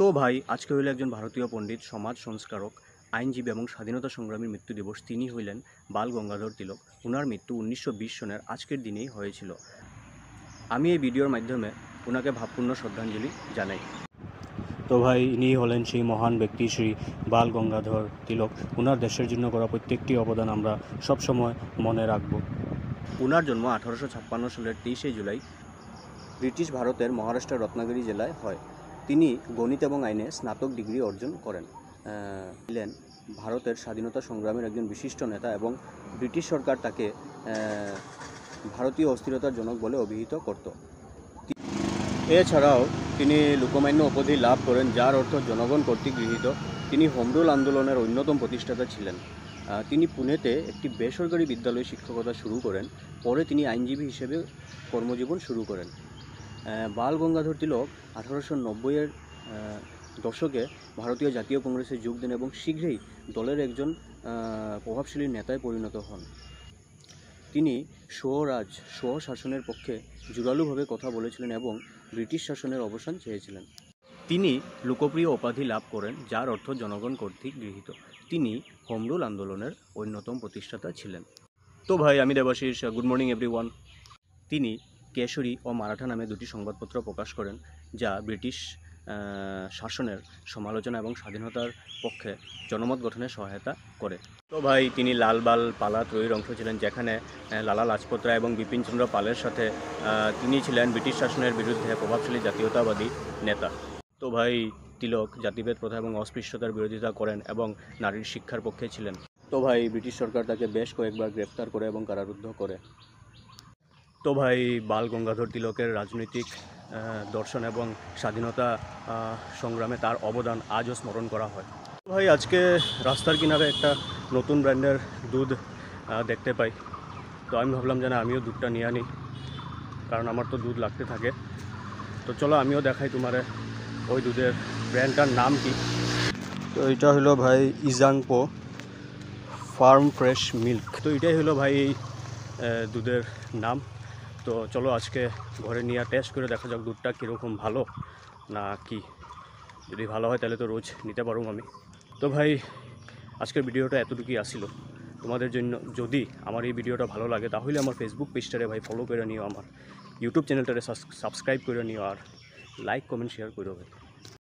তো ভাই আজকে হইল একজন ভারতীয় পণ্ডিত, সমাজ সংস্কারক, আইনজীবী এবং স্বাধীনতা সংগ্রামীর মৃত্যু দিবস। তিনি হইলেন বাল গঙ্গাধর তিলক। ওনার মৃত্যু 1920 সনের আজকের দিনেই হয়েছিল। আমি এই ভিডিওর মাধ্যমে ওনাকে ভাবপূর্ণ শ্রদ্ধাঞ্জলি জানাই। তো ভাই ইনি হলেন সেই মহান ব্যক্তি শ্রী বাল গঙ্গাধর তিলক। ওনার দেশের জন্য করা প্রত্যেকটি অবদান আমরা সবসময় মনে রাখব। ওনার জন্ম 1856 সালের 23শে জুলাই ব্রিটিশ ভারতের মহারাষ্ট্রের রত্নাগিরি জেলায় হয়। তিনি গণিত এবং আইনে স্নাতক ডিগ্রি অর্জন করেন। ছিলেন ভারতের স্বাধীনতা সংগ্রামের একজন বিশিষ্ট নেতা এবং ব্রিটিশ সরকার তাকে ভারতীয় অস্থিরতার জনক বলে অভিহিত করত। এছাড়াও তিনি লোকমান্য উপাধি লাভ করেন, যার অর্থ জনগণ কর্তৃক গৃহীত। তিনি হোম রুল আন্দোলনের অন্যতম প্রতিষ্ঠাতা ছিলেন। তিনি পুনেতে একটি বেসরকারি বিদ্যালয়ে শিক্ষকতা শুরু করেন। পরে তিনি আইনজীবী হিসেবে কর্মজীবন শুরু করেন। বাল গঙ্গাধর তিলক 1890-এর দশকে ভারতীয় জাতীয় কংগ্রেসে যোগ দেন এবং শীঘ্রই দলের একজন প্রভাবশালী নেতায় পরিণত হন। তিনি স্বশাসনের পক্ষে জোরালোভাবে কথা বলেছিলেন এবং ব্রিটিশ শাসনের অবসান চেয়েছিলেন। তিনি লোকপ্রিয় উপাধি লাভ করেন, যার অর্থ জনগণ কর্তৃক গৃহীত। তিনি হোম রুল আন্দোলনের অন্যতম প্রতিষ্ঠাতা ছিলেন। তো ভাই আমি দেবাশিস, গুড মর্নিং এভরিওয়ান। তিনি কেশরী ও মারাঠা নামে দুটি সংবাদপত্র প্রকাশ করেন, যা ব্রিটিশ শাসনের সমালোচনা এবং স্বাধীনতার পক্ষে জনমত গঠনে সহায়তা করে। তো ভাই তিনি লাল বাল পালা ত্রয়ীর অংশ ছিলেন, যেখানে লালা লাজপত রায় এবং বিপিন চন্দ্র পালের সাথে তিনি ছিলেন ব্রিটিশ শাসনের বিরুদ্ধে প্রভাবশালী জাতীয়তাবাদী নেতা। তো ভাই তিলক জাতিভেদ প্রথা এবং অস্পৃশ্যতার বিরোধিতা করেন এবং নারীর শিক্ষার পক্ষে ছিলেন। তো ভাই ব্রিটিশ সরকার তাকে বেশ কয়েকবার গ্রেফতার করে এবং কারারুদ্ধ করে। তো ভাই বাল গঙ্গাধর তিলকের রাজনৈতিক দর্শন এবং স্বাধীনতা সংগ্রামে তার অবদান আজও স্মরণ করা হয়। ভাই আজকে রাস্তার কিনারে একটা নতুন ব্র্যান্ডের দুধ দেখতে পাই, তো আমি ভাবলাম যে না আমিও দুধটা নিয়ে আনি, কারণ আমার তো দুধ লাগতে থাকে। তো চলো আমিও দেখাই তোমারে ওই দুধের ব্র্যান্ডটার নাম কি। তো এটা হলো ভাই ইজাংপো ফার্ম ফ্রেশ মিল্ক। তো এটাই হলো ভাই এই দুধের নাম। তো চলো আজকে ঘরে নিয়ে টেস্ট করে দেখা যাক দুধটা কীরকম, ভালো না কি। যদি ভালো হয় তাহলে তো রোজ নিতে পারবো আমি। তো ভাই আজকের ভিডিওটা এতটুকুই আসিল। তোমাদের জন্য যদি আমার এই ভিডিওটা ভালো লাগে তাহলে আমার ফেসবুক পেজটারে ভাই ফলো করে নিও, আমার ইউটিউব চ্যানেলটারে সাবস্ক্রাইব করে নিও, আর লাইক কমেন্ট শেয়ার করে ভাই।